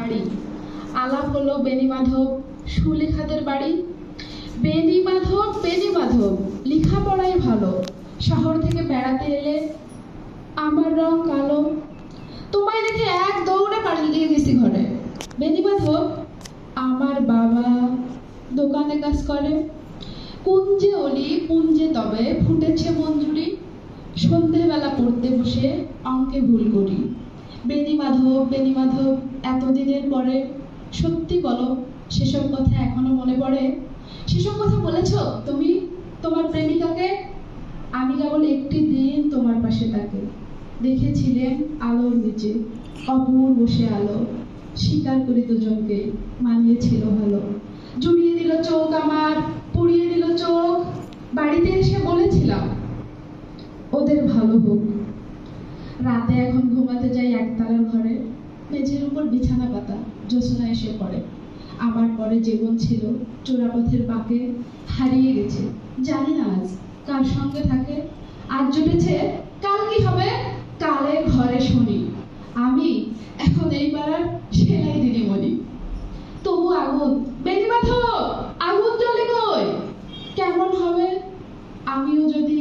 হাড়ি। আলাপ হলো বেণীমাধব সুলেখাদের বাড়ি। বেণীমাধব বেণীমাধব লেখাপড়াই ভালো, শহর থেকে বেড়াতে এলে আমার রং কালো। তোমায় দেখে এক দৌড়ে পালিয়ে গেছি ঘরে। বেণীমাধব আমার বাবা দোকানে কাজ করে। কুঞ্জে অলি কুঞ্জে তবে ফুটেছে মঞ্জুরি। সন্ধেবেলা পড়তে বসে অঙ্কে ভুল করি। বেণীমাধব বেণীমাধব এতদিনের পরে সত্যি বলো, সেসব কথা এখনো মনে পড়ে? সেসব কথা বলেছ তুমি তোমার প্রেমিকাকে? আমি কেবল একটি দিন তোমার পাশে তাকে দেখেছিলেন আলোর নিচে, অপূর্ব সে আলো। স্বীকার করি দুজনকে মানিয়েছিল ভালো। জুড়িয়ে দিল চোখ আমার, পুড়িয়ে দিল চোখ। বাড়িতে এসে বলেছিলাম ওদের ভালো হোক। রাতে এখন ঘুমাতে যাই একতলার ঘরে। মেঝের উপর বিছানা পাতা, জ্যোৎস্না এসে পড়ে। আমার পরে জীবন ছিল চোরাপথের বাঁকে, হারিয়ে গেছে জানি না আজ কার সঙ্গে থাকে। আজ জুটেছে কাল কি হবে, কালের ঘরে শুনি আমি এখন এই পাড়ার সেলাই দিদিমণি। তবু আগুন বেণীমাধব আগুন জ্বলে কই, কেমন হবে আমিও যদি